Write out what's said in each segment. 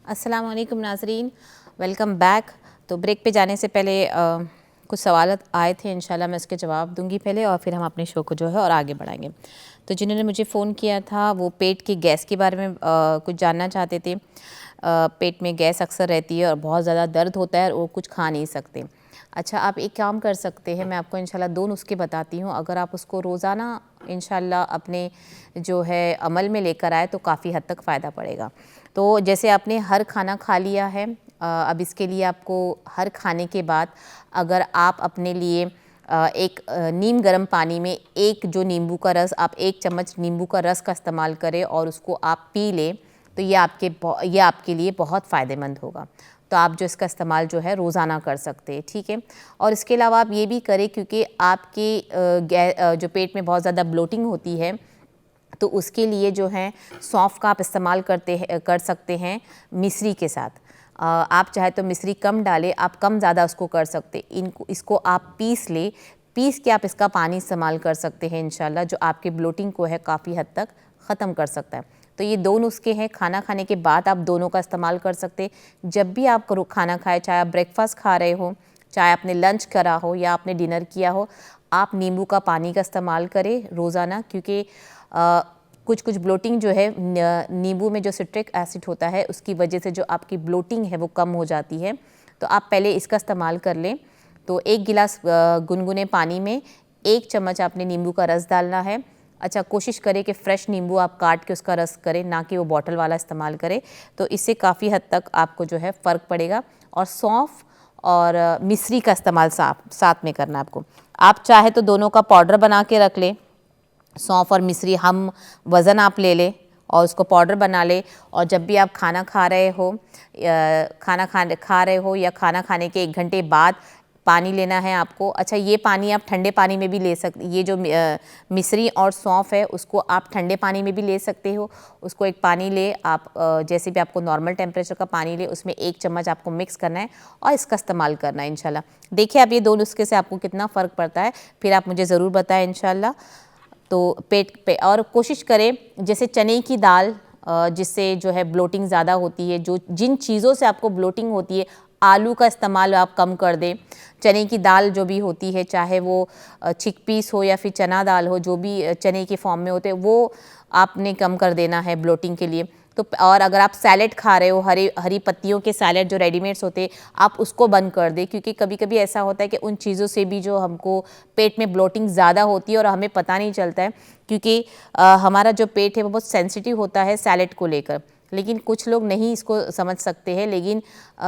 अस्सलाम वालेकुम नाज़रीन, वेलकम बैक। तो ब्रेक पे जाने से पहले कुछ सवाल आए थे, इंशाल्लाह मैं उसके जवाब दूंगी पहले और फिर हम अपने शो को जो है और आगे बढ़ाएंगे। तो जिन्होंने मुझे फ़ोन किया था वो पेट की गैस के बारे में कुछ जानना चाहते थे। पेट में गैस अक्सर रहती है और बहुत ज़्यादा दर्द होता है और वो कुछ खा नहीं सकते। अच्छा, आप एक काम कर सकते हैं, मैं आपको इंशाल्लाह 2 नुस्खे बताती हूँ। अगर आप उसको रोज़ाना इंशाल्लाह अपने जो है अमल में लेकर आए तो काफ़ी हद तक फ़ायदा पड़ेगा। तो जैसे आपने हर खाना खा लिया है, अब इसके लिए आपको हर खाने के बाद अगर आप अपने लिए एक नीम गर्म पानी में एक जो नींबू का रस, आप 1 चम्मच नींबू का रस का इस्तेमाल करें और उसको आप पी लें तो ये आपके लिए बहुत फ़ायदेमंद होगा। तो आप जो इसका इस्तेमाल जो है रोज़ाना कर सकते हैं, ठीक है। और इसके अलावा आप ये भी करें, क्योंकि आपकी जो पेट में बहुत ज़्यादा ब्लोटिंग होती है तो उसके लिए जो है सौंफ का आप इस्तेमाल कर सकते हैं मिश्री के साथ। आप चाहे तो मिश्री कम डालें, आप कम ज़्यादा उसको कर सकते। इसको आप पीस के आप इसका पानी इस्तेमाल कर सकते हैं इंशाल्लाह, जो आपके ब्लोटिंग को है काफ़ी हद तक ख़त्म कर सकता है। तो ये 2 नुस्खे हैं, खाना खाने के बाद आप दोनों का इस्तेमाल कर सकते। जब भी आप खाना खाएं, चाहे आप ब्रेकफास्ट खा रहे हो, चाहे आपने लंच करा हो या आपने डिनर किया हो, आप नींबू का पानी का इस्तेमाल करें रोज़ाना, क्योंकि कुछ कुछ ब्लोटिंग जो है नींबू में जो सिट्रिक एसिड होता है उसकी वजह से जो आपकी ब्लोटिंग है वो कम हो जाती है। तो आप पहले इसका इस्तेमाल कर लें। तो 1 गिलास गुनगुने पानी में 1 चम्मच आपने नींबू का रस डालना है। अच्छा, कोशिश करें कि फ़्रेश नींबू आप काट के उसका रस करें, ना कि वो बॉटल वाला इस्तेमाल करें। तो इससे काफ़ी हद तक आपको जो है फ़र्क पड़ेगा। और सौंफ और मिश्री का इस्तेमाल साथ में करना है आपको। आप चाहे तो दोनों का पाउडर बना के रख लें। सौंफ और मिश्री हम वज़न आप ले लें और उसको पाउडर बना लें। और जब भी आप खाना खा रहे हो या खाना खाने के 1 घंटे बाद पानी लेना है आपको। अच्छा, ये पानी आप ठंडे पानी में भी ले सकते। ये जो मिश्री और सौंफ है उसको आप ठंडे पानी में भी ले सकते हो। उसको एक पानी ले आप, जैसे भी आपको नॉर्मल टेम्परेचर का पानी ले, उसमें 1 चम्मच आपको मिक्स करना है और इसका इस्तेमाल करना है इंशाल्लाह। देखिए आप ये 2 नुस्खे से आपको कितना फ़र्क पड़ता है, फिर आप मुझे ज़रूर बताएं इंशाल्लाह। तो पेट पे और कोशिश करें, जैसे चने की दाल, जिससे जो है ब्लोटिंग ज़्यादा होती है, जो जिन चीज़ों से आपको ब्लोटिंग होती है, आलू का इस्तेमाल आप कम कर दें। चने की दाल जो भी होती है, चाहे वो चिकपीस हो या फिर चना दाल हो, जो भी चने के फॉर्म में होते हैं, वो आपने कम कर देना है ब्लोटिंग के लिए। तो और अगर आप सैलेड खा रहे हो, हरी पत्तियों के सैलेड जो रेडीमेड्स होते हैं, आप उसको बंद कर दें, क्योंकि कभी कभी ऐसा होता है कि उन चीज़ों से भी जो हमको पेट में ब्लोटिंग ज़्यादा होती है और हमें पता नहीं चलता है, क्योंकि हमारा जो पेट है वो बहुत सेंसिटिव होता है सैलेड को लेकर। लेकिन कुछ लोग नहीं इसको समझ सकते हैं। लेकिन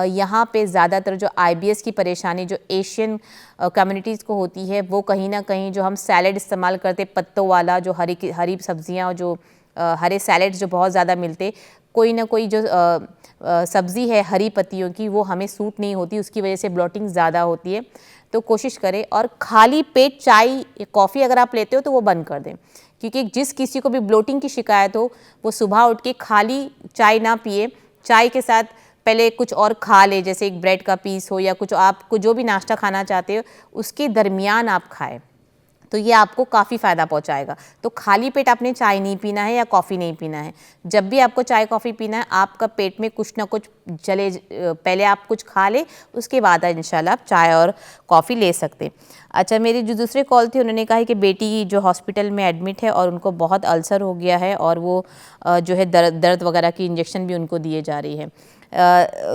यहाँ पे ज़्यादातर जो IBS की परेशानी जो एशियन कम्युनिटीज़ को होती है, वो कहीं ना कहीं जो हम सैलेड इस्तेमाल करते पत्तों वाला, जो हरी सब्जियाँ, जो हरे सैलेड्स जो बहुत ज़्यादा मिलते, कोई ना कोई जो सब्ज़ी है हरी पत्तियों की, वो हमें सूट नहीं होती, उसकी वजह से ब्लोटिंग ज़्यादा होती है। तो कोशिश करें। और खाली पेट चाय कॉफ़ी अगर आप लेते हो तो वो बंद कर दें, क्योंकि जिस किसी को भी ब्लोटिंग की शिकायत हो वो सुबह उठ के खाली चाय ना पिए, चाय के साथ पहले कुछ और खा ले, जैसे एक ब्रेड का पीस हो या कुछ, आपको जो भी नाश्ता खाना चाहते हो उसके दरमियान आप खाएं, तो ये आपको काफ़ी फ़ायदा पहुंचाएगा। तो खाली पेट आपने चाय नहीं पीना है या कॉफ़ी नहीं पीना है। जब भी आपको चाय कॉफ़ी पीना है, आपका पेट में कुछ ना कुछ पहले आप कुछ खा ले, उसके बाद इंशाल्लाह आप चाय और कॉफ़ी ले सकते। अच्छा, मेरी जो दूसरे कॉल थी, उन्होंने कहा है कि बेटी जो हॉस्पिटल में एडमिट है और उनको बहुत अल्सर हो गया है और वो जो है दर्द वगैरह की इंजेक्शन भी उनको दिए जा रही है।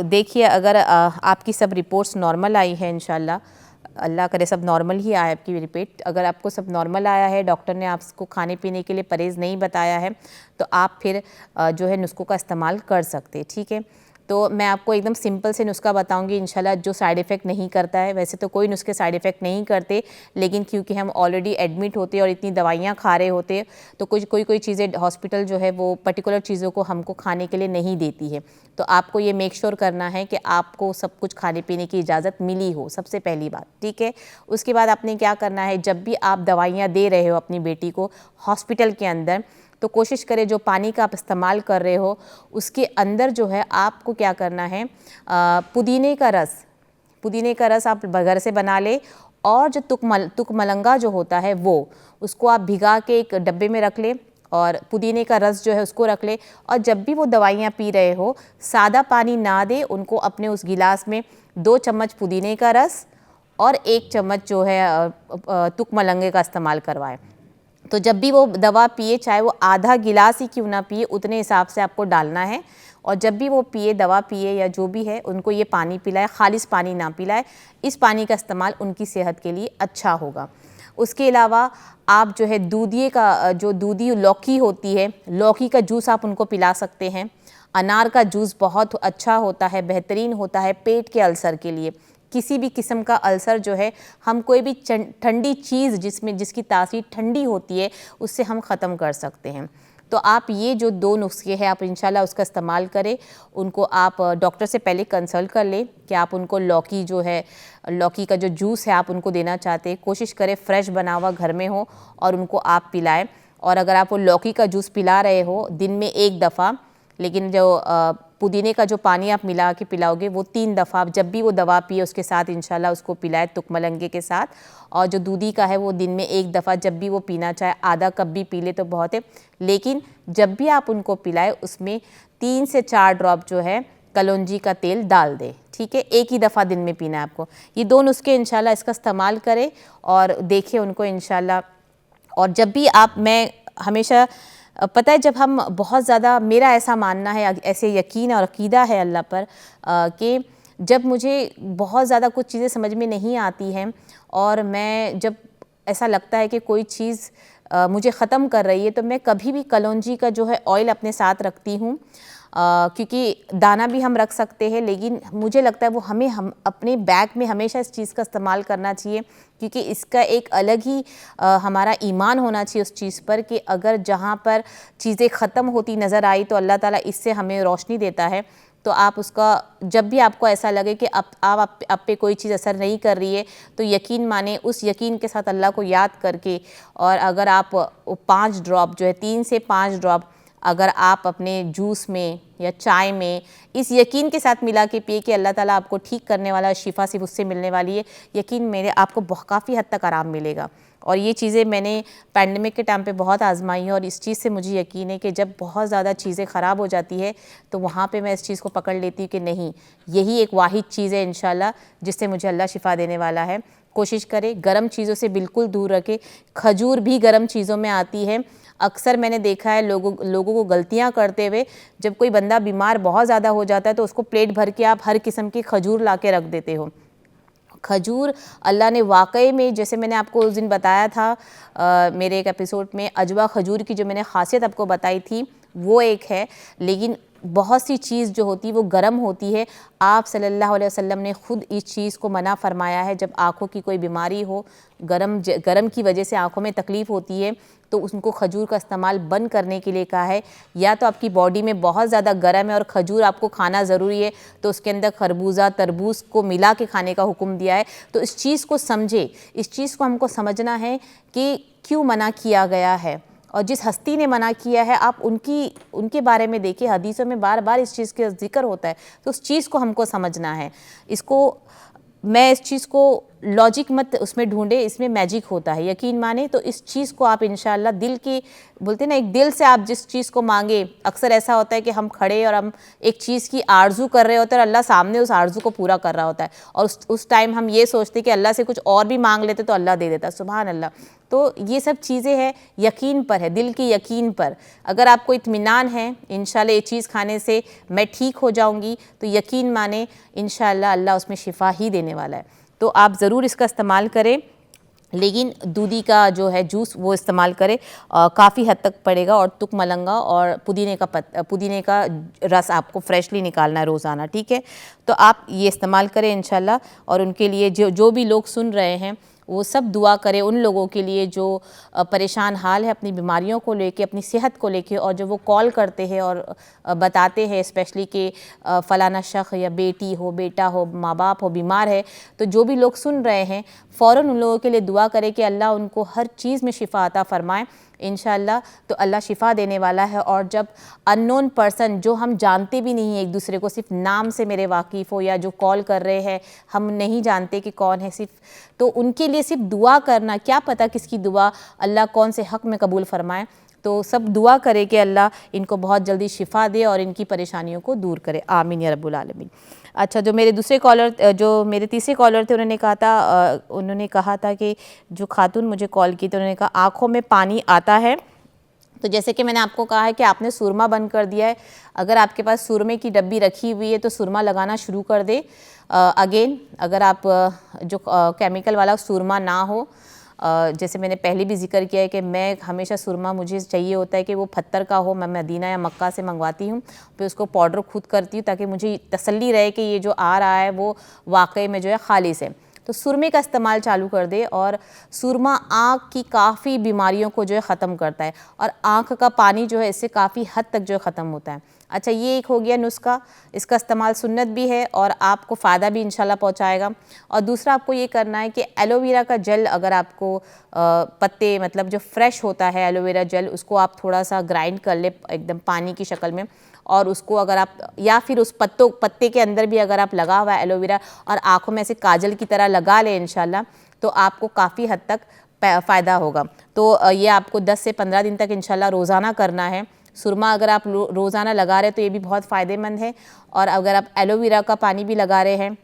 देखिए, अगर आपकी सब रिपोर्ट्स नॉर्मल आई है इंशाल्लाह, अल्लाह करे सब नॉर्मल ही आए आपकी रिपोर्ट। अगर आपको सब नॉर्मल आया है, डॉक्टर ने आपको खाने पीने के लिए परहेज़ नहीं बताया है, तो आप फिर जो है नुस्खों का इस्तेमाल कर सकते, ठीक है। तो मैं आपको एकदम सिंपल से नुस्खा बताऊंगी इंशाल्लाह, जो साइड इफ़ेक्ट नहीं करता है। वैसे तो कोई नुस्खे साइड इफ़ेक्ट नहीं करते, लेकिन क्योंकि हम ऑलरेडी एडमिट होते हैं और इतनी दवाइयाँ खा रहे होते हैं, तो कोई चीज़ें हॉस्पिटल जो है वो पर्टिकुलर चीज़ों को हमको खाने के लिए नहीं देती है। तो आपको ये मेक श्योर करना है कि आपको सब कुछ खाने पीने की इजाज़त मिली हो, सबसे पहली बात, ठीक है। उसके बाद आपने क्या करना है, जब भी आप दवाइयाँ दे रहे हो अपनी बेटी को हॉस्पिटल के अंदर, तो कोशिश करें जो पानी का आप इस्तेमाल कर रहे हो उसके अंदर जो है आपको क्या करना है, पुदीने का रस आप घर से बना ले। और जो तुक मलंगा जो होता है वो, उसको आप भिगा के एक डब्बे में रख ले और पुदीने का रस जो है उसको रख ले। और जब भी वो दवाइयाँ पी रहे हो, सादा पानी ना दे उनको, अपने उस गिलास में 2 चम्मच पुदीने का रस और 1 चम्मच जो है तुक मलंगे का इस्तेमाल करवाएं। तो जब भी वो दवा पिए, चाहे वो आधा गिलास ही क्यों ना पिए, उतने हिसाब से आपको डालना है। और जब भी वो पिए, दवा पिए या जो भी है, उनको ये पानी पिलाए, खालिस पानी ना पिलाए। इस पानी का इस्तेमाल उनकी सेहत के लिए अच्छा होगा। उसके अलावा आप जो है दूधिए का, जो दूधी लौकी होती है, लौकी का जूस आप उनको पिला सकते हैं। अनार का जूस बहुत अच्छा होता है, बेहतरीन होता है पेट के अल्सर के लिए। किसी भी किस्म का अल्सर जो है, हम कोई भी ठंडी चीज़ जिसकी तासीर ठंडी होती है, उससे हम ख़त्म कर सकते हैं। तो आप ये जो 2 नुस्खे हैं, आप इंशाल्लाह उसका इस्तेमाल करें। उनको आप डॉक्टर से पहले कंसल्ट कर लें कि आप उनको लौकी जो है, लौकी का जो जूस है आप उनको देना चाहते हैं, कोशिश करें फ्रेश बना हुआ घर में हो और उनको आप पिलाएं। और अगर आप वो लौकी का जूस पिला रहे हो दिन में 1 दफ़ा, लेकिन जो पुदीने का जो पानी आप मिला के पिलाओगे वो 3 दफ़ा, आप जब भी वो दवा पिए उसके साथ इंशाल्लाह उसको पिलाए तुक मलंगे के साथ। और जो दूधी का है वो दिन में 1 दफ़ा, जब भी वो पीना चाहे, आधा कप भी पी ले तो बहुत है। लेकिन जब भी आप उनको पिलाए उसमें 3 से 4 ड्रॉप जो है कलौंजी का तेल डाल दें, ठीक है। 1 ही दफ़ा दिन में पीना है आपको। ये 2 नुस्खे इंशाल्लाह इसका इस्तेमाल करें और देखिए उनको इंशाल्लाह। और जब भी आप, मैं हमेशा, पता है, जब हम बहुत ज़्यादा, मेरा ऐसा मानना है, ऐसे यकीन और अकीदा है अल्लाह पर कि जब मुझे बहुत ज़्यादा कुछ चीज़ें समझ में नहीं आती हैं और मैं, जब ऐसा लगता है कि कोई चीज़ मुझे ख़त्म कर रही है, तो मैं कभी भी कलौंजी का जो है ऑयल अपने साथ रखती हूँ। क्योंकि दाना भी हम रख सकते हैं, लेकिन मुझे लगता है वो हम अपने बैग में हमेशा इस चीज़ का इस्तेमाल करना चाहिए, क्योंकि इसका एक अलग ही हमारा ईमान होना चाहिए उस चीज़ पर कि अगर जहाँ पर चीज़ें ख़त्म होती नज़र आई तो अल्लाह ताला इससे हमें रोशनी देता है। तो आप उसका, जब भी आपको ऐसा लगे कि आप पे कोई चीज़ असर नहीं कर रही है, तो यकीन माने, उस यकीन के साथ अल्लाह को याद करके, और अगर आप 5 ड्रॉप जो है, 3 से 5 ड्रॉप अगर आप अपने जूस में या चाय में इस यकीन के साथ मिला के पिए कि अल्लाह ताला आपको ठीक करने वाला, शिफा सिर्फ उससे मिलने वाली है, यकीन मेरे आपको काफ़ी हद तक आराम मिलेगा। और ये चीज़ें मैंने पैंडमिक के टाइम पे बहुत आजमाई है, और इस चीज़ से मुझे यकीन है कि जब बहुत ज़्यादा चीज़ें ख़राब हो जाती है तो वहाँ पे मैं इस चीज़ को पकड़ लेती हूँ कि नहीं, यही एक वाहिद चीज़ है इंशाल्लाह जिससे मुझे अल्लाह शिफा देने वाला है। कोशिश करें गर्म चीज़ों से बिल्कुल दूर रखें। खजूर भी गर्म चीज़ों में आती है। अक्सर मैंने देखा है लोगों को गलतियाँ करते हुए, जब कोई बंदा बीमार बहुत ज़्यादा हो जाता है तो उसको प्लेट भर के आप हर किस्म की खजूर ला के रख देते हो। खजूर अल्लाह ने वाकई में, जैसे मैंने आपको उस दिन बताया था मेरे एक एपिसोड में, अजवा खजूर की जो मैंने खासियत आपको बताई थी वो एक है, लेकिन बहुत सी चीज़ जो होती है वो गर्म होती है। आप सल्लल्लाहु अलैहि वसल्लम ने ख़ुद इस चीज़ को मना फरमाया है, जब आँखों की कोई बीमारी हो, गरम की वजह से आँखों में तकलीफ़ होती है, तो उनको खजूर का इस्तेमाल बंद करने के लिए कहा है। या तो आपकी बॉडी में बहुत ज़्यादा गर्म है और खजूर आपको खाना ज़रूरी है, तो उसके अंदर खरबूजा, तरबूज को मिला के खाने का हुक्म दिया है। तो इस चीज़ को समझे, इस चीज़ को हमको समझना है कि क्यों मना किया गया है, और जिस हस्ती ने मना किया है आप उनके बारे में देखिए, हदीसों में बार बार इस चीज़ का जिक्र होता है, तो उस चीज़ को हमको समझना है। इस चीज़ को लॉजिक मत उसमें ढूंढे, इसमें मैजिक होता है, यकीन माने। तो इस चीज़ को आप इंशाल्लाह दिल की, बोलते ना, एक दिल से आप जिस चीज़ को मांगे। अक्सर ऐसा होता है कि हम खड़े और हम एक चीज़ की आरजू कर रहे होते हैं और अल्लाह सामने उस आरजू को पूरा कर रहा होता है, और उस टाइम हम ये सोचते कि अल्लाह से कुछ और भी मांग लेते तो अल्लाह दे देता। सुभान अल्लाह। तो ये सब चीज़ें हैं, यकीन पर है, दिल की यकीन पर। अगर आपको इत्मीनान है इंशाल्लाह ये चीज़ खाने से मैं ठीक हो जाऊँगी, तो यकीन माने इंशाल्लाह अल्लाह उसमें शिफा ही देने वाला है। तो आप ज़रूर इसका इस्तेमाल करें, लेकिन दूधी का जो है जूस वो इस्तेमाल करें, काफ़ी हद तक पड़ेगा। और तुक मलंगा और पुदीने का रस आपको फ्रेशली निकालना है रोज़ाना, ठीक है। तो आप ये इस्तेमाल करें इंशाल्लाह। और उनके लिए जो भी लोग सुन रहे हैं वो सब दुआ करें उन लोगों के लिए जो परेशान हाल है अपनी बीमारियों को लेके, अपनी सेहत को लेके, और जो वो कॉल करते हैं और बताते हैं स्पेशली कि फ़लाना शख्स या बेटी हो, बेटा हो, माँ बाप हो बीमार है। तो जो भी लोग सुन रहे हैं फ़ौरन उन लोगों के लिए दुआ करें कि अल्लाह उनको हर चीज़ में शिफा अता फ़रमाए इंशाल्लाह। तो अल्लाह शिफा देने वाला है। और जब अननोन पर्सन, जो हम जानते भी नहीं एक दूसरे को, सिर्फ नाम से मेरे वाकिफ़ हो, या जो कॉल कर रहे हैं हम नहीं जानते कि कौन है सिर्फ, तो उनके लिए सिर्फ दुआ करना, क्या पता किसकी दुआ अल्लाह कौन से हक़ में कबूल फ़रमाए। तो सब दुआ करें कि अल्लाह इनको बहुत जल्दी शिफा दे और इनकी परेशानियों को दूर करे, आमीन या रब्बुल आलमीन। अच्छा, जो मेरे दूसरे कॉलर, जो मेरे तीसरे कॉलर थे, उन्होंने कहा था कि जो खातून मुझे कॉल की तो उन्होंने कहा आँखों में पानी आता है। तो जैसे कि मैंने आपको कहा है कि आपने सुरमा बंद कर दिया है, अगर आपके पास सुरमे की डब्बी रखी हुई है तो सुरमा लगाना शुरू कर दे। अगेन अगर आप जो केमिकल वाला सुरमा ना हो, जैसे मैंने पहले भी जिक्र किया है कि मैं हमेशा सुरमा मुझे चाहिए होता है कि वो पत्थर का हो, मैं मदीना या मक्का से मंगवाती हूँ, फिर उसको पाउडर खुद करती हूँ ताकि मुझे तसल्ली रहे कि ये जो आ रहा है वो वाकई में जो है खालिस है। तो सुरमे का इस्तेमाल चालू कर दे, और सुरमा आँख की काफ़ी बीमारियों को जो है ख़त्म करता है, और आँख का पानी जो है इससे काफ़ी हद तक जो है ख़त्म होता है। अच्छा, ये एक हो गया नुस्खा, इसका इस्तेमाल सुन्नत भी है और आपको फ़ायदा भी इंशाल्लाह पहुंचाएगा। और दूसरा आपको ये करना है कि एलोवेरा का जेल, अगर आपको पत्ते मतलब जो फ्रेश होता है एलोवेरा जेल, उसको आप थोड़ा सा ग्राइंड कर ले एकदम पानी की शक्ल में, और उसको अगर आप या फिर उस पत्ते के अंदर भी अगर आप लगा हुआ है एलोवेरा और आँखों में से काजल की तरह लगा लें इंशाल्लाह, तो आपको काफ़ी हद तक फ़ायदा होगा। तो ये आपको 10 से 15 दिन तक इंशाल्लाह रोज़ाना करना है। सुरमा अगर आप रोज़ाना लगा रहे हैं तो ये भी बहुत फ़ायदेमंद है, और अगर आप एलोवेरा का पानी भी लगा रहे हैं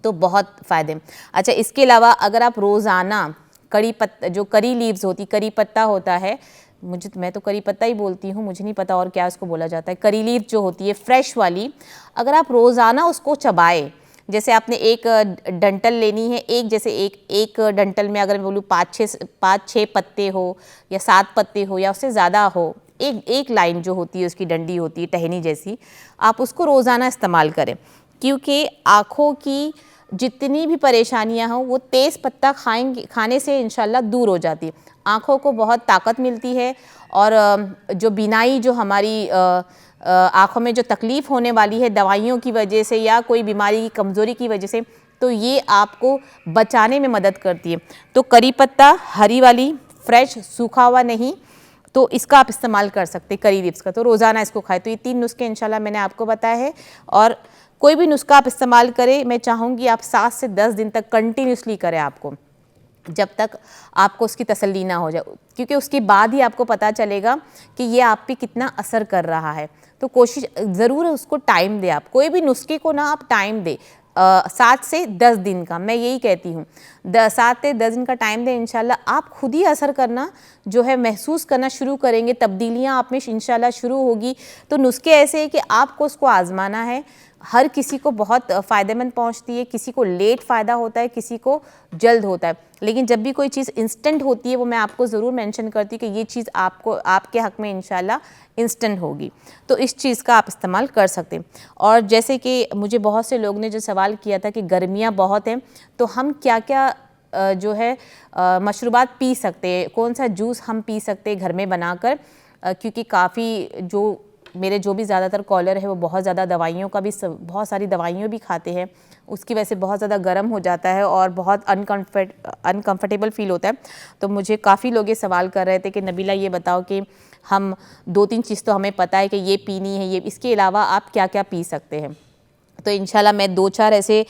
तो बहुत फ़ायदे। अच्छा, इसके अलावा अगर आप रोज़ाना जो करी लीव्स होती, करी पत्ता होता है, मैं तो करी पत्ता ही बोलती हूँ, मुझे नहीं पता और क्या उसको बोला जाता है, करी लीव जो होती है फ्रेश वाली, अगर आप रोज़ाना उसको चबाएं, जैसे आपने एक डंटल लेनी है, एक डंटल में अगर मैं बोलूँ 5-6 पत्ते हो या 7 पत्ते हो या उससे ज़्यादा हो, एक लाइन जो होती है उसकी डंडी होती है टहनी जैसी, आप उसको रोज़ाना इस्तेमाल करें, क्योंकि आँखों की जितनी भी परेशानियां हों वो तेज़ पत्ता खाने से इंशाल्लाह दूर हो जाती है। आँखों को बहुत ताकत मिलती है, और जो बीनाई जो हमारी आँखों में जो तकलीफ़ होने वाली है दवाइयों की वजह से या कोई बीमारी की कमज़ोरी की वजह से, तो ये आपको बचाने में मदद करती है। तो करी पत्ता हरी वाली, फ्रेश, सूखा हुआ नहीं, तो इसका आप इस्तेमाल कर सकते हैं, करी लीव्स का, तो रोज़ाना इसको खाएं। तो ये 3 नुस्खे इंशाल्लाह मैंने आपको बताया है, और कोई भी नुस्खा आप इस्तेमाल करें, मैं चाहूँगी आप 7 से 10 दिन तक कंटिन्यूसली करें, आपको जब तक आपको उसकी तसल्ली ना हो जाए, क्योंकि उसके बाद ही आपको पता चलेगा कि ये आप पे कितना असर कर रहा है। तो कोशिश ज़रूर उसको टाइम दे, आप कोई भी नुस्खे को ना आप टाइम दे, 7 से 10 दिन का, मैं यही कहती हूँ, 7 से 10 दिन का टाइम दें, इंशाल्लाह आप खुद ही असर करना जो है महसूस करना शुरू करेंगे, तब्दीलियाँ आप में इंशाल्लाह शुरू होगी। तो नुस्खे ऐसे हैं कि आपको उसको आजमाना है, हर किसी को बहुत फ़ायदेमंद पहुंचती है, किसी को लेट फ़ायदा होता है, किसी को जल्द होता है, लेकिन जब भी कोई चीज़ इंस्टेंट होती है वो मैं आपको ज़रूर मेंशन करती हूँ कि ये चीज़ आपको आपके हक़ में इंशाल्लाह इंस्टेंट होगी, तो इस चीज़ का आप इस्तेमाल कर सकते हैं। और जैसे कि मुझे बहुत से लोग ने जो सवाल किया था कि गर्मियाँ बहुत हैं, तो हम क्या क्या जो है मशरूबात पी सकते हैं, कौन सा जूस हम पी सकते हैं घर में बनाकर, क्योंकि काफ़ी मेरे जो भी ज़्यादातर कॉलर है वो बहुत ज़्यादा दवाइयों का भी बहुत सारी दवाइयाँ भी खाते हैं, उसकी वजह से बहुत ज़्यादा गर्म हो जाता है और बहुत अनकंफर्टेबल फ़ील होता है। तो मुझे काफ़ी लोग ये सवाल कर रहे थे कि नबीला ये बताओ कि हम 2-3 चीज़ तो हमें पता है कि ये पीनी है, ये इसके अलावा आप क्या क्या पी सकते हैं। तो इंशाल्लाह मैं 2-4 ऐसे,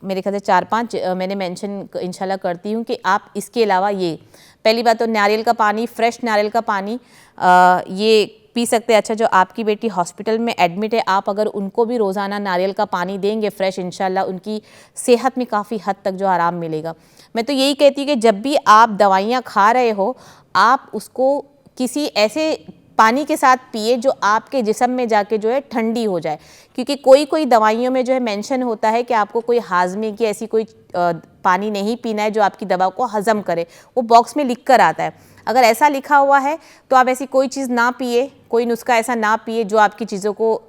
मेरे ख्याल से 4-5 मैंने मेंशन इंशाल्लाह करती हूँ कि आप इसके अलावा ये, पहली बात तो नारियल का पानी, फ्रेश नारियल का पानी ये पी सकते हैं। अच्छा, जो आपकी बेटी हॉस्पिटल में एडमिट है, आप अगर उनको भी रोज़ाना नारियल का पानी देंगे फ्रेश, इंशाल्लाह उनकी सेहत में काफ़ी हद तक जो आराम मिलेगा। मैं तो यही कहती हूँ कि जब भी आप दवाइयाँ खा रहे हो, आप उसको किसी ऐसे पानी के साथ पिए जो आपके जिस्म में जाके जो है ठंडी हो जाए, क्योंकि कोई दवाइयों में जो है मेंशन होता है कि आपको कोई हाजमे की ऐसी कोई पानी नहीं पीना है जो आपकी दवा को हज़म करे, वो बॉक्स में लिख कर आता है। अगर ऐसा लिखा हुआ है तो आप ऐसी कोई चीज़ ना पिए, कोई नुस्खा ऐसा ना पिए जो आपकी चीज़ों को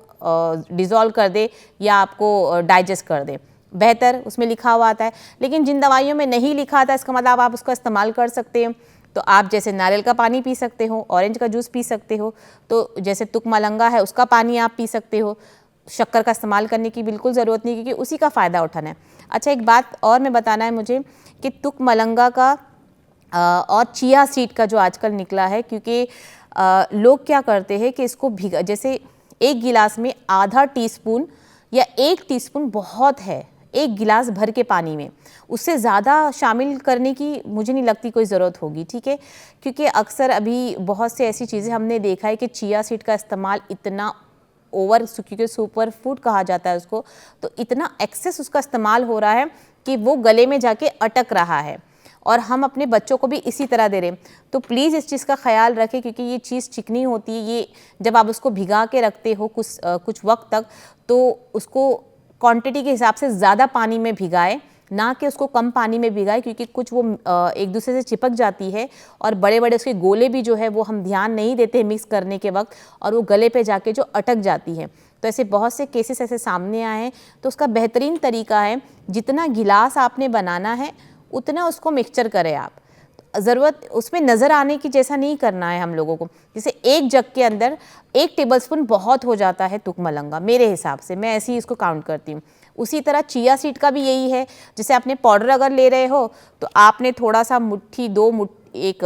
डिज़ोल्व कर दे या आपको डाइजेस्ट कर दे, बेहतर उसमें लिखा हुआ आता है। लेकिन जिन दवाइयों में नहीं लिखा आता, इसका मतलब आप उसका इस्तेमाल कर सकते हैं। तो आप जैसे नारियल का पानी पी सकते हो, ऑरेंज का जूस पी सकते हो, तो जैसे तुक मलंगा है उसका पानी आप पी सकते हो, शक्कर का इस्तेमाल करने की बिल्कुल ज़रूरत नहीं, क्योंकि उसी का फ़ायदा उठाना है। अच्छा, एक बात और मैं बताना है मुझे कि तुक मलंगा का और चिया सीड का जो आजकल निकला है, क्योंकि लोग क्या करते हैं कि इसको जैसे 1 गिलास में आधा टीस्पून या 1 टीस्पून बहुत है, एक गिलास भर के पानी में, उससे ज़्यादा शामिल करने की मुझे नहीं लगती कोई ज़रूरत होगी, ठीक है। क्योंकि अक्सर अभी बहुत से ऐसी चीज़ें हमने देखा है कि चिया सीड का इस्तेमाल इतना ओवर, क्योंकि सुपर फूड कहा जाता है उसको, तो इतना एक्सेस उसका इस्तेमाल हो रहा है कि वो गले में जाके अटक रहा है और हम अपने बच्चों को भी इसी तरह दे रहे हैं। तो प्लीज़ इस चीज़ का ख्याल रखें, क्योंकि ये चीज़ चिकनी होती है, ये जब आप उसको भिगा के रखते हो कुछ वक्त तक, तो उसको क्वांटिटी के हिसाब से ज़्यादा पानी में भिगाए, ना कि उसको कम पानी में भिगाए, क्योंकि कुछ वो एक दूसरे से चिपक जाती है और बड़े बड़े उसके गोले भी जो है वो हम ध्यान नहीं देते मिक्स करने के वक्त, और वो गले पे जाके जो अटक जाती है। तो ऐसे बहुत से केसेस ऐसे सामने आए हैं। तो उसका बेहतरीन तरीका है, जितना गिलास आपने बनाना है उतना उसको मिक्सचर करें आप। ज़रूरत उसमें नज़र आने की जैसा नहीं करना है हम लोगों को। जैसे एक जग के अंदर 1 टेबलस्पून बहुत हो जाता है तुकमलंगा, मेरे हिसाब से मैं ऐसे ही इसको काउंट करती हूँ। उसी तरह चिया सीड का भी यही है। जैसे आपने पाउडर अगर ले रहे हो तो आपने थोड़ा सा मुट्ठी, मुट्ठी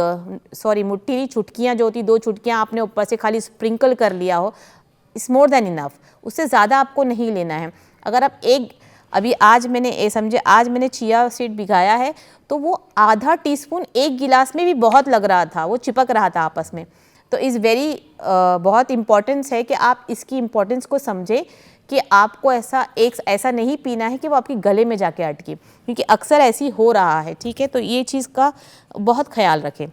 नहीं, चुटकियाँ जो होती, 2 चुटकियाँ आपने ऊपर से खाली स्प्रिंकल कर लिया हो, इट्स मोर देन इनफ। उससे ज़्यादा आपको नहीं लेना है। अगर आप अभी आज मैंने चिया सीड भिगाया है, तो वो आधा टीस्पून 1 गिलास में भी बहुत लग रहा था, वो चिपक रहा था आपस में। तो बहुत इम्पोर्टेंस है कि आप इसकी इम्पोर्टेंस को समझें कि आपको ऐसा नहीं पीना है कि वो आपके गले में जाके अटके, क्योंकि अक्सर ऐसी हो रहा है, ठीक है। तो ये चीज़ का बहुत ख्याल रखें।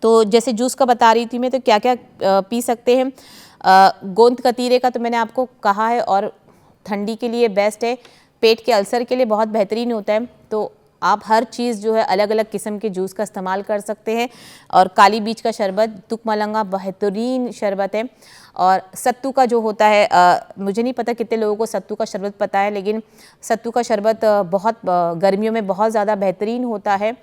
तो जैसे जूस का बता रही थी मैं, तो क्या क्या पी सकते हैं। गोंद कतीरे का तो मैंने आपको कहा है, और ठंडी के लिए बेस्ट है, पेट के अल्सर के लिए बहुत बेहतरीन होता है। तो आप हर चीज़ जो है अलग अलग किस्म के जूस का इस्तेमाल कर सकते हैं। और काली बीज का शरबत, तुकमलंगा बेहतरीन शरबत है। और सत्तू का जो होता है, मुझे नहीं पता कितने लोगों को सत्तू का शरबत पता है, लेकिन सत्तू का शरबत बहुत गर्मियों में बहुत ज़्यादा बेहतरीन होता है।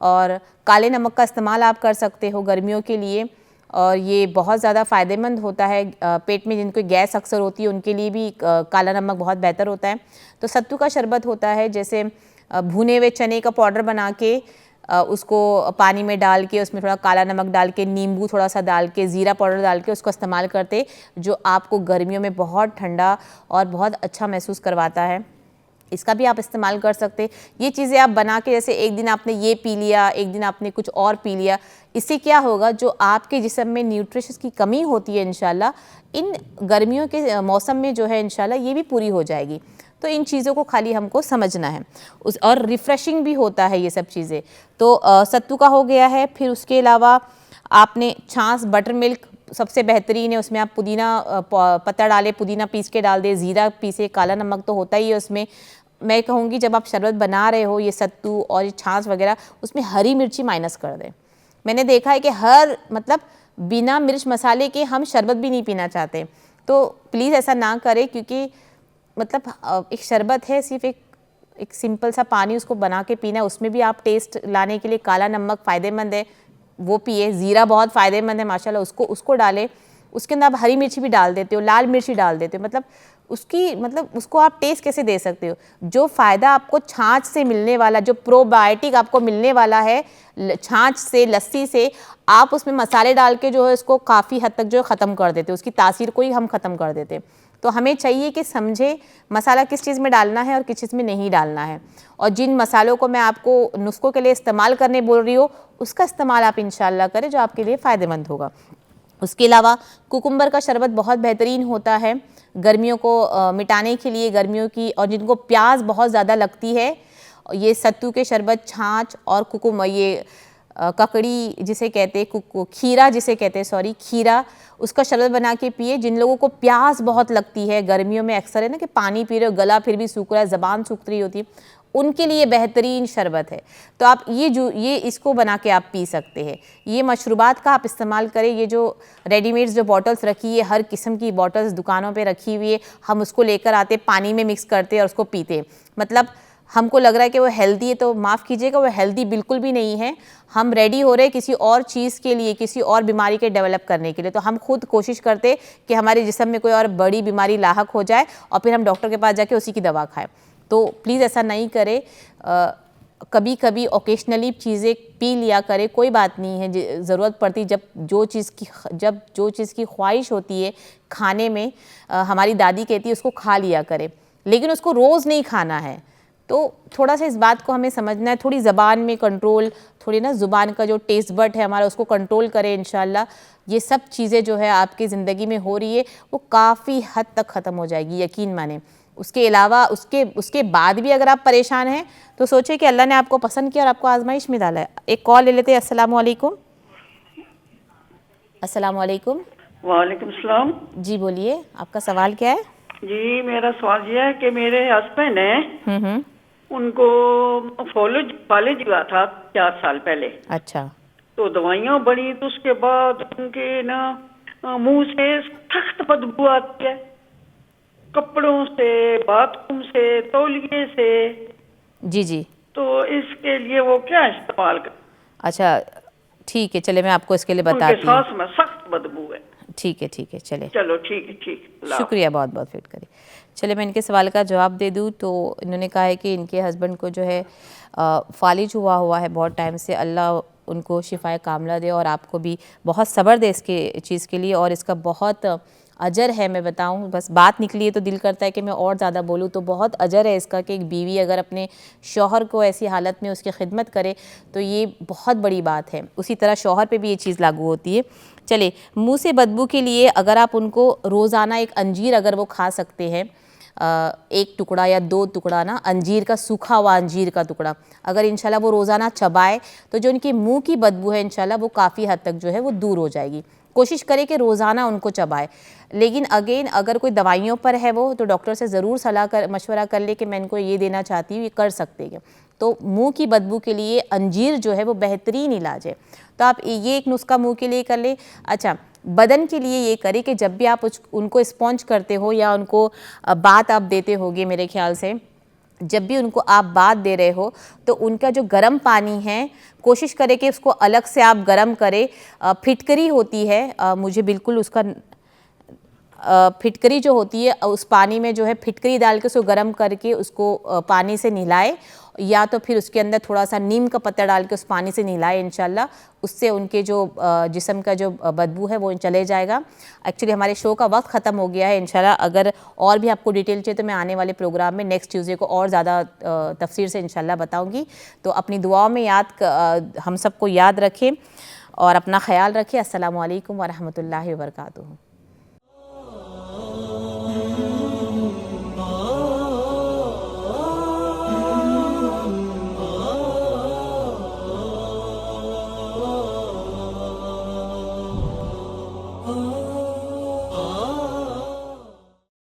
और काले नमक का इस्तेमाल आप कर सकते हो गर्मियों के लिए, और ये बहुत ज़्यादा फ़ायदेमंद होता है। पेट में जिनको गैस अक्सर होती है उनके लिए भी काला नमक बहुत बेहतर होता है। तो सत्तू का शरबत होता है, जैसे भुने हुए चने का पाउडर बना के उसको पानी में डाल के, उसमें थोड़ा काला नमक डाल के, नींबू थोड़ा सा डाल के, ज़ीरा पाउडर डाल के उसको इस्तेमाल करते, जो आपको गर्मियों में बहुत ठंडा और बहुत अच्छा महसूस करवाता है। इसका भी आप इस्तेमाल कर सकते। ये चीज़ें आप बना के, जैसे एक दिन आपने ये पी लिया, एक दिन आपने कुछ और पी लिया, इससे क्या होगा, जो आपके जिस्म में न्यूट्रिशंस की कमी होती है इंशाल्लाह इन गर्मियों के मौसम में जो है इंशाल्लाह ये भी पूरी हो जाएगी। तो इन चीज़ों को खाली हमको समझना है। और रिफ़्रेशिंग भी होता है ये सब चीज़ें। तो सत्तू का हो गया है। फिर उसके अलावा आपने छाछ, बटर मिल्क सबसे बेहतरीन है। उसमें आप पुदीना पत्ता डालें, पुदीना पीस के डाल दें, ज़ीरा पीसे, काला नमक तो होता ही है उसमें। मैं कहूँगी जब आप शरबत बना रहे हो, ये सत्तू और ये छाछ वगैरह, उसमें हरी मिर्ची माइनस कर दें। मैंने देखा है कि बिना मिर्च मसाले के हम शरबत भी नहीं पीना चाहते। तो प्लीज़ ऐसा ना करें, क्योंकि एक शरबत है, सिर्फ एक सिंपल सा पानी उसको बना के पीना है। उसमें भी आप टेस्ट लाने के लिए काला नमक फ़ायदेमंद है, वो पिए। ज़ीरा बहुत फ़ायदेमंद है माशाल्लाह, उसको डालें। उसके अंदर आप हरी मिर्ची भी डाल देते हो, लाल मिर्ची डाल देते हो। उसको आप टेस्ट कैसे दे सकते हो। जो फ़ायदा आपको छाछ से मिलने वाला, जो प्रोबायोटिक आपको मिलने वाला है छाछ से, लस्सी से, आप उसमें मसाले डाल के जो है उसको काफ़ी हद तक जो है ख़त्म कर देते हो, उसकी तासीर को ही हम ख़त्म कर देते हैं। तो हमें चाहिए कि समझे मसाला किस चीज़ में डालना है और किस चीज़ में नहीं डालना है। और जिन मसालों को मैं आपको नुस्खों के लिए इस्तेमाल करने बोल रही हूँ, उसका इस्तेमाल आप इंशाल्लाह करें, जो आपके लिए फ़ायदेमंद होगा। उसके अलावा कुकुम्बर का शरबत बहुत बेहतरीन होता है गर्मियों को मिटाने के लिए, गर्मियों की, और जिनको प्यास बहुत ज़्यादा लगती है, ये सत्तू के शरबत, छाछ और ये ककड़ी जिसे कहते हैं, खीरा जिसे कहते हैं, खीरा, उसका शरबत बना के पिए। जिन लोगों को प्यास बहुत लगती है गर्मियों में, अक्सर है ना कि पानी पी रहे हो, गला फिर भी सूख रहा है, ज़बान सूख रही होती है, उनके लिए बेहतरीन शरबत है। तो आप ये इसको बना के आप पी सकते हैं। ये मशरूबात का आप इस्तेमाल करें। ये जो रेडीमेड्स जो बॉटल्स रखी है, हर किस्म की बॉटल्स दुकानों पे रखी हुई है, हम उसको लेकर आते, पानी में मिक्स करते और उसको पीते। हमको लग रहा है कि वो हेल्दी है, तो माफ़ कीजिएगा, वो हेल्दी बिल्कुल भी नहीं है। हम रेडी हो रहे हैं किसी और चीज़ के लिए, किसी और बीमारी के डेवलप करने के लिए। तो हम खुद कोशिश करते कि हमारे जिस्म में कोई और बड़ी बीमारी लाहक हो जाए और फिर हम डॉक्टर के पास जाके उसी की दवा खाएं। तो प्लीज़ ऐसा नहीं करें। कभी कभी ओकेशनली चीज़ें पी लिया करें, कोई बात नहीं है। ज़रूरत पड़ती जब जो चीज़ की ख्वाहिश होती है खाने में, हमारी दादी कहती है उसको खा लिया करें, लेकिन उसको रोज़ नहीं खाना है। तो थोड़ा सा इस बात को हमें समझना है, थोड़ी ज़बान में कंट्रोल, थोड़ी ना ज़ुबान का जो टेस्ट बड है हमारा उसको कंट्रोल करें। इंशाल्लाह ये सब चीज़ें जो है आपकी ज़िंदगी में हो रही है वो काफ़ी हद तक ख़त्म हो जाएगी, यकीन माने। उसके अलावा उसके बाद भी अगर आप परेशान हैं तो सोचिए कि अल्लाह ने आपको पसंद किया और आपको आजमाइश में डाला है। एक कॉल ले लेते हैं। अस्सलाम वालेकुम। अस्सलाम वालेकुम। वालेकुम सलाम। जी बोलिए, आपका सवाल क्या है? जी मेरा सवाल ये है कि मेरे हस्बैंड हैं, उनको फॉलेज हुआ था 4 साल पहले। अच्छा। तो दवाइयाँ बड़ी, तो उसके बाद उनके ना मुंह से सख्त बदबू आती है, कपड़ों से, बाथरूम से, तौलिए से। जी जी। तो इसके लिए वो क्या इस्तेमाल कर? अच्छा ठीक है, चले मैं आपको इसके लिए उनके बताती हूँ। सांस में सख्त बदबू है। ठीक है, चले। चलो ठीक है, ठीक। शुक्रिया, बहुत बहुत फिट करिए। चलिए मैं इनके सवाल का जवाब दे दूँ तो इन्होंने कहा है कि इनके हस्बैंड को जो है फालिज हुआ है बहुत टाइम से। अल्लाह उनको शिफाए कामला दे और आपको भी बहुत सब्र दे इसके चीज़ के लिए, और इसका बहुत अजर है। मैं बताऊं, बस बात निकली है तो दिल करता है कि मैं और ज़्यादा बोलूं, तो बहुत अजर है इसका कि एक बीवी अगर अपने शौहर को ऐसी हालत में उसकी खिदमत करे तो ये बहुत बड़ी बात है। उसी तरह शौहर पे भी ये चीज़ लागू होती है। चले, मुंह से बदबू के लिए अगर आप उनको रोज़ाना एक अंजीर अगर वो खा सकते हैं, एक टुकड़ा या 2 टुकड़ा ना अंजीर का, सूखा हुआ अंजीर का टुकड़ा, अगर इंशाल्लाह वो रोज़ाना चबाए तो जो उनकी मुंह की बदबू है इंशाल्लाह वो काफ़ी हद तक जो है वो दूर हो जाएगी। कोशिश करें कि रोज़ाना उनको चबाए। लेकिन अगेन अगर कोई दवाइयों पर है वो, तो डॉक्टर से ज़रूर सलाह कर मशवरा कर ले कि मैं इनको ये देना चाहती हूँ, ये कर सकते हैं। तो मुंह की बदबू के लिए अंजीर जो है वो बेहतरीन इलाज है। तो आप ये एक नुस्खा मुंह के लिए कर ले। अच्छा, बदन के लिए ये करें कि जब भी आप उनको स्पॉन्ज करते हो या उनको बात आप देते होगे, मेरे ख्याल से जब भी उनको आप बात दे रहे हो तो उनका जो गर्म पानी है कोशिश करें कि उसको अलग से आप गर्म करें। फिटकरी होती है, मुझे बिल्कुल उसका फिटकरी जो होती है उस पानी में जो है फिटकरी डाल के उसको गर्म करके उसको पानी से नहलाए, या तो फिर उसके अंदर थोड़ा सा नीम का पत्ता डाल के उस पानी से नहलाए। इंशाल्लाह उससे उनके जो जिस्म का जो बदबू है वो चले जाएगा। एक्चुअली हमारे शो का वक्त ख़त्म हो गया है। इंशाल्लाह अगर और भी आपको डिटेल चाहिए तो मैं आने वाले प्रोग्राम में नेक्स्ट ट्यूसडे को और ज़्यादा तफसीर से इंशाल्लाह बताऊँगी। तो अपनी दुआओं में हम सबको याद रखें और अपना ख्याल रखें। अस्सलामु अलैकुम व रहमतुल्लाहि व बरकातुहू।